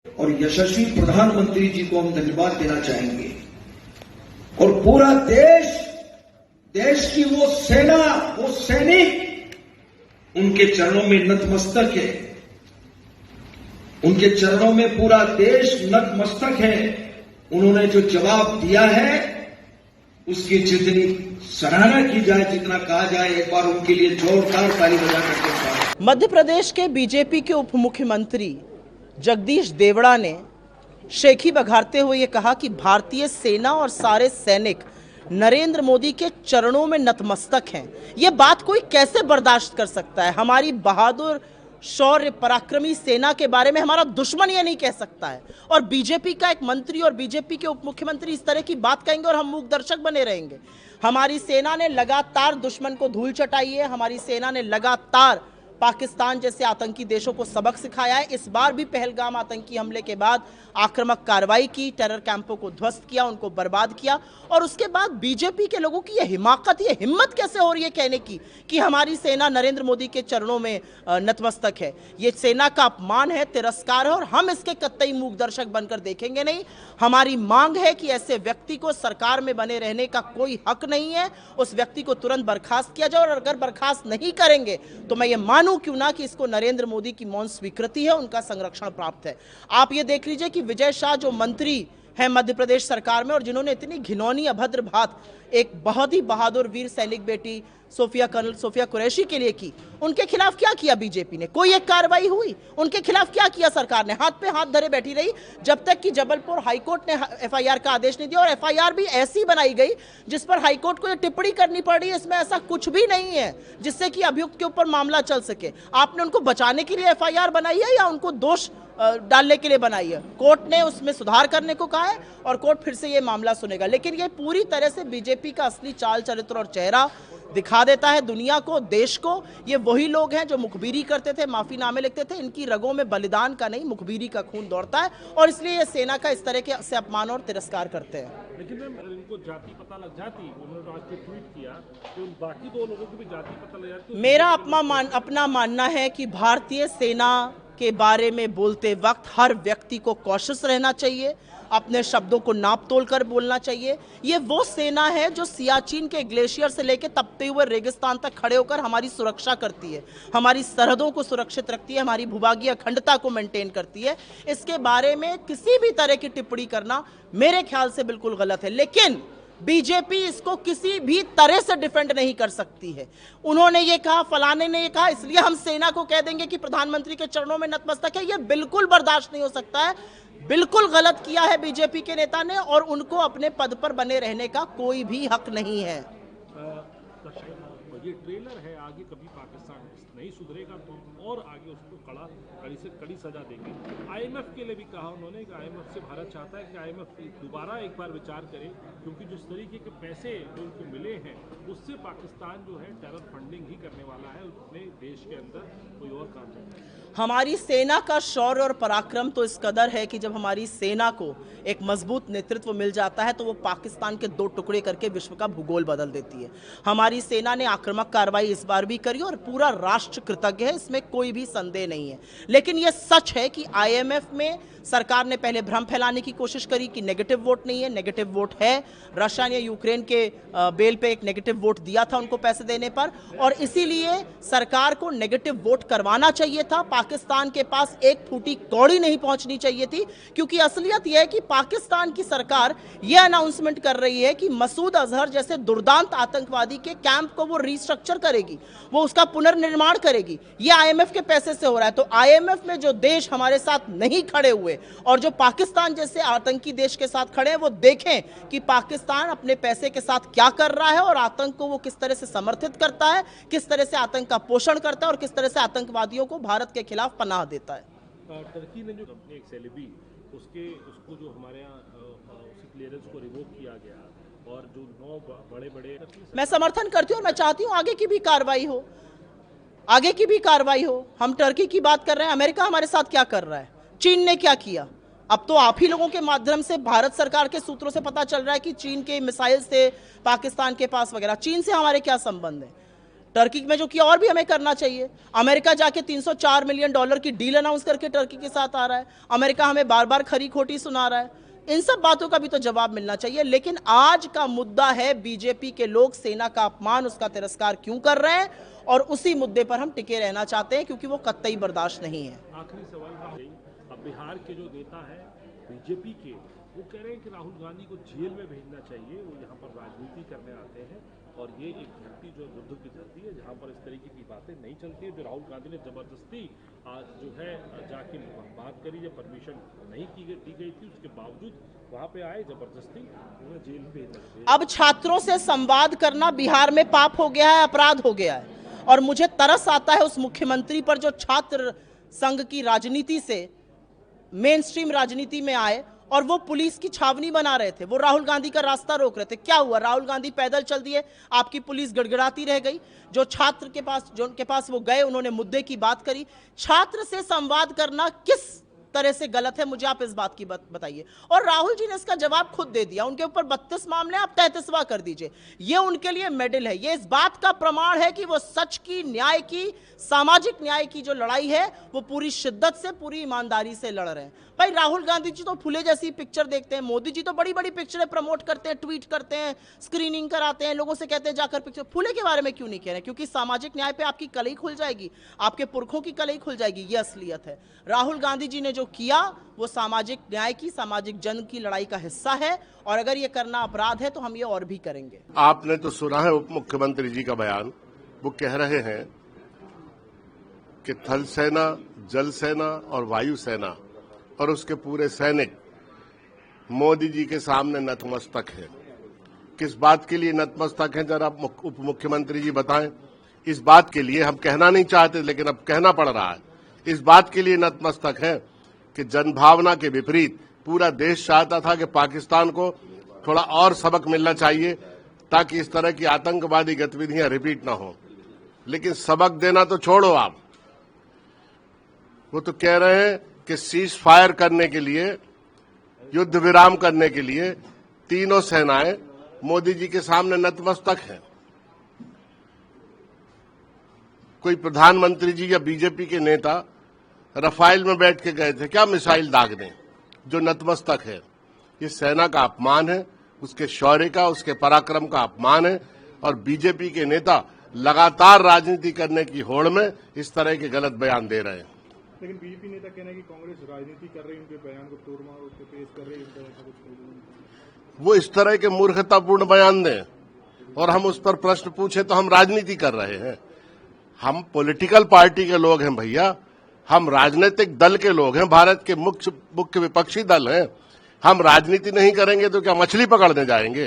और यशस्वी प्रधानमंत्री जी को हम धन्यवाद देना चाहेंगे। और पूरा देश की वो सेना, वो सैनिक उनके चरणों में नतमस्तक है। उनके चरणों में पूरा देश नतमस्तक है। उन्होंने जो जवाब दिया है उसकी जितनी सराहना की जाए, जितना कहा जाए, एक बार उनके लिए जोरदार ताली बजा करके। मध्य प्रदेश के बीजेपी के उप मुख्यमंत्री जगदीश देवड़ा ने शेखी बघारते हुए ये कहा कि भारतीय सेना और सारे सैनिक नरेंद्र मोदी के चरणों में नतमस्तक हैं। ये बात कोई कैसे बर्दाश्त कर सकता है? हमारी बहादुर, शौर्य, पराक्रमी सेना के बारे में हमारा दुश्मन ये नहीं कह सकता है। और बीजेपी का एक मंत्री और बीजेपी के उप मुख्यमंत्री इस तरह की बात कहेंगे और हम मूक दर्शक बने रहेंगे। हमारी सेना ने लगातार दुश्मन को धूल चटाई है। हमारी सेना ने लगातार पाकिस्तान जैसे आतंकी देशों को सबक सिखाया है। इस बार भी पहलगाम आतंकी हमले के बाद आक्रामक कार्रवाई की, टेरर कैंपों को ध्वस्त किया, उनको बर्बाद किया। और उसके बाद बीजेपी के लोगों की ये हिमाकत, ये हिम्मत कैसे हो रही है कहने की कि हमारी सेना नरेंद्र मोदी के चरणों में नतमस्तक है? ये सेना का अपमान है, तिरस्कार है और हम इसके कतई मूक दर्शक बनकर देखेंगे नहीं। हमारी मांग है कि ऐसे व्यक्ति को सरकार में बने रहने का कोई हक नहीं है। उस व्यक्ति को तुरंत बर्खास्त किया जाए और अगर बर्खास्त नहीं करेंगे तो मैं ये मानूं क्यों ना कि इसको नरेंद्र मोदी की मौन स्वीकृति है, उनका संरक्षण प्राप्त है। आप ये देख लीजिए कि विजय शाह जो मंत्री हैं मध्य प्रदेश सरकार में और जिन्होंने इतनी घिनौनी अभद्र बात एक बहुत ही बहादुर वीर सैनिक बेटी कर्नल सोफिया कुरैशी के लिए की, उनके खिलाफ क्या किया बीजेपी ने? कोई एक कार्रवाई हुई? उनके खिलाफ क्या किया सरकार ने? हाथ पे हाथ धरे बैठी रही जब तक कि जबलपुर हाईकोर्ट ने एफआईआर का आदेश नहीं दिया। और एफआईआर भी ऐसी बनाई गई जिस पर हाईकोर्ट को ये टिप्पणी करनी पड़ी, इसमें ऐसा कुछ भी नहीं है जिससे कि अभियुक्त के ऊपर मामला चल सके। आपने उनको बचाने के लिए एफआईआर बनाई है या उनको दोष डालने के लिए बनाई है? कोर्ट ने उसमें सुधार करने को कहा है और कोर्ट फिर से ये मामला सुनेगा। लेकिन ये पूरी तरह से बीजेपी का असली चाल चरित्र और चेहरा दिखा देता है दुनिया को, देश को। ये वही लोग हैं जो मुखबिरी करते थे, माफीनामे लिखते थे। इनकी रगों में बलिदान का नहीं, मुखबिरी का खून दौड़ता है और इसलिए ये सेना का इस तरह के से अपमान और तिरस्कार करते हैं। लेकिन मैम, इनको जाति पता लग जाती, उन्होंने आज ट्वीट किया तो बाकी दो लोगों को भी जाति पता लग जाती। मेरा अपना मानना है कि भारतीय सेना के बारे में बोलते वक्त हर व्यक्ति को कॉशियस रहना चाहिए, अपने शब्दों को नाप तोल कर बोलना चाहिए। ये वो सेना है जो सियाचिन के ग्लेशियर से लेकर तपते हुए रेगिस्तान तक खड़े होकर हमारी सुरक्षा करती है, हमारी सरहदों को सुरक्षित रखती है, हमारी भूभागीय अखंडता को मेंटेन करती है। इसके बारे में किसी भी तरह की टिप्पणी करना मेरे ख्याल से बिल्कुल गलत है। लेकिन बीजेपी इसको किसी भी तरह से डिफेंड नहीं कर सकती है। उन्होंने ये कहा, फलाने ने ये कहा, इसलिए हम सेना को कह देंगे कि प्रधानमंत्री के चरणों में नतमस्तक है। ये बिल्कुल बर्दाश्त नहीं हो सकता है। बिल्कुल गलत किया है बीजेपी के नेता ने और उनको अपने पद पर बने रहने का कोई भी हक नहीं है। ये ट्रेलर है, आगे कभी पाकिस्तान नहीं सुधरेगा तो और आगे उसको कड़ी से कड़ी सजा देंगे। आईएमएफ के लिए भी कहा उन्होंने कि आईएमएफ से भारत चाहता है कि आईएमएफ दोबारा एक बार विचार करे, क्योंकि जिस तरीके के पैसे जो उनको मिले हैं उससे पाकिस्तान जो है टेरर फंडिंग ही करने वाला है, अपने देश के अंदर कोई और काम नहीं। हमारी सेना का शौर्य और पराक्रम तो इस कदर है कि जब हमारी सेना को एक मजबूत नेतृत्व मिल जाता है तो वो पाकिस्तान के दो टुकड़े करके विश्व का भूगोल बदल देती है। हमारी सेना ने आक्रामक कार्रवाई इस बार भी करी और पूरा राष्ट्र कृतज्ञ है, इसमें कोई भी संदेह नहीं है। लेकिन यह सच है कि आईएमएफ में सरकार ने पहले भ्रम फैलाने की कोशिश करी कि नेगेटिव वोट नहीं है, नेगेटिव वोट है। रशिया ने यूक्रेन के बेल पे एक नेगेटिव वोट दिया था उनको पैसे देने पर और इसीलिए सरकार को नेगेटिव वोट करवाना चाहिए था। पाकिस्तान के पास एक फूटी कौड़ी नहीं पहुंचनी चाहिए थी, क्योंकि असलियत यह है कि पाकिस्तान की सरकार यह अनाउंसमेंट कर रही है कि मसूद अजहर जैसे दुर्दांत आतंकवादी के कैंप को वो रिस्ट्रक्चर करेगी, वो उसका पुनर्निर्माण करेगी। यह आईएमएफ के पैसे से हो रहा है। तो आईएमएफ में जो देश हमारे साथ नहीं खड़े हुए और जो पाकिस्तान जैसे आतंकी देश के साथ खड़े हैं, वो देखें कि पाकिस्तान अपने पैसे के साथ क्या कर रहा है और आतंक को वो किस तरह से समर्थित करता है, किस तरह से आतंक का पोषण करता है और किस तरह से आतंकवादियों को भारत के खिलाफ पनाह देता है। टर्की ने जो एक सेलेबी उसको जो हमारे यहाँ क्लियरेंस को रिवोक किया गया और जो 9 बड़े मैं समर्थन करती हूँ और मैं चाहती हूँ आगे की भी कार्रवाई हो, आगे की भी कार्रवाई हो। हम टर्की की बात कर रहे हैं, अमेरिका हमारे साथ क्या कर रहा है, चीन ने क्या किया? अब तो आप ही लोगों के माध्यम से भारत सरकार के सूत्रों से पता चल रहा है कि चीन के मिसाइल से पाकिस्तान के पास वगैरह, चीन से हमारे क्या संबंध है? टर्की में जो किया और भी हमें करना चाहिए। अमेरिका जाके $304 मिलियन की डील अनाउंस करके टर्की के साथ आ रहा है। अमेरिका हमें बार बार खरी खोटी सुना रहा है। इन सब बातों का भी तो जवाब मिलना चाहिए। लेकिन आज का मुद्दा है बीजेपी के लोग सेना का अपमान, उसका तिरस्कार क्यों कर रहे हैं, और उसी मुद्दे पर हम टिके रहना चाहते हैं, क्योंकि वो कतई बर्दाश्त नहीं है। आखिरी सवाल का है, अब बिहार के जो नेता है बीजेपी के, वो कह रहे हैं कि राहुल गांधी को जेल में भेजना चाहिए, वो यहाँ पर राजनीति करने आते हैं और ये एक धरती जो युद्ध की धरती है जहाँ पर इस तरीके की बातें नहीं चलती है। जो राहुल गांधी ने जबरदस्ती जो है जाके बात करी, जब परमिशन नहीं दी गई थी, उसके बावजूद वहाँ पे आए, जबरदस्ती उन्हें जेल में भेज दिया। अब छात्रों से संवाद करना बिहार में पाप हो गया है, अपराध हो गया है। और मुझे तरस आता है उस मुख्यमंत्री पर जो छात्र संघ की राजनीति से मेन स्ट्रीम राजनीति में आए और वो पुलिस की छावनी बना रहे थे, वो राहुल गांधी का रास्ता रोक रहे थे। क्या हुआ? राहुल गांधी पैदल चल दिए, आपकी पुलिस गड़गड़ाती रह गई। जो छात्र के पास, जो उनके पास वो गए, उन्होंने मुद्दे की बात करी। छात्र से संवाद करना किस तरह से गलत है, मुझे आप इस बात की बताइए। और राहुल जी ने इसका जवाब खुद दे दिया। उनके ऊपर 32 मामले, आप 33वां कर दीजिए। ये उनके लिए मेडल है। ये इस बात का प्रमाण है कि वो सच की, न्याय की, सामाजिक न्याय की जो लड़ाई है वो पूरी शिद्दत से, पूरी ईमानदारी से लड़ रहे हैं। भाई राहुल गांधी जी तो फुले जैसी पिक्चर देखते हैं, मोदी जी तो बड़ी बड़ी पिक्चरें प्रमोट करते हैं, ट्वीट करते हैं, स्क्रीनिंग कराते हैं, लोगों से कहते हैं जाकर पिक्चर। फुले के बारे में क्यों नहीं कह रहे? क्योंकि सामाजिक न्याय पे आपकी कलई खुल जाएगी, आपके पुरखों की कलई खुल जाएगी। ये असलियत है। राहुल गांधी जी ने जो किया वो सामाजिक न्याय की, सामाजिक जन की लड़ाई का हिस्सा है, और अगर ये करना अपराध है तो हम ये और भी करेंगे। आपने तो सुना है उप मुख्यमंत्री जी का बयान। वो कह रहे हैं कि थल सेना, जल सेना और वायु सेना और उसके पूरे सैनिक मोदी जी के सामने नतमस्तक हैं। किस बात के लिए नतमस्तक हैं, जरा उप मुख्यमंत्री जी बताएं। इस बात के लिए, हम कहना नहीं चाहते लेकिन अब कहना पड़ रहा है, इस बात के लिए नतमस्तक है कि जनभावना के विपरीत पूरा देश चाहता था कि पाकिस्तान को थोड़ा और सबक मिलना चाहिए ताकि इस तरह की आतंकवादी गतिविधियां रिपीट ना हो। लेकिन सबक देना तो छोड़ो आप, वो तो कह रहे हैं कि सीज फायर करने के लिए, युद्ध विराम करने के लिए तीनों सेनाएं मोदी जी के सामने नतमस्तक हैं। कोई प्रधानमंत्री जी या बीजेपी के नेता रफाइल में बैठ के गए थे क्या मिसाइल दागने, जो नतमस्तक है? ये सेना का अपमान है, उसके शौर्य का, उसके पराक्रम का अपमान है। और बीजेपी के नेता लगातार राजनीति करने की होड़ में इस तरह के गलत बयान दे रहे हैं। लेकिन बीजेपी नेता कहना है कि कांग्रेस राजनीति कर रही है, उनके बयान को तोड़मार के पेश कर रही है। वो इस तरह के मूर्खतापूर्ण बयान दें और हम उस पर प्रश्न पूछे तो हम राजनीति कर रहे हैं। हम पॉलिटिकल पार्टी के लोग हैं भैया, हम राजनीतिक दल के लोग हैं, भारत के मुख्य विपक्षी दल हैं। हम राजनीति नहीं करेंगे तो क्या मछली पकड़ने जाएंगे?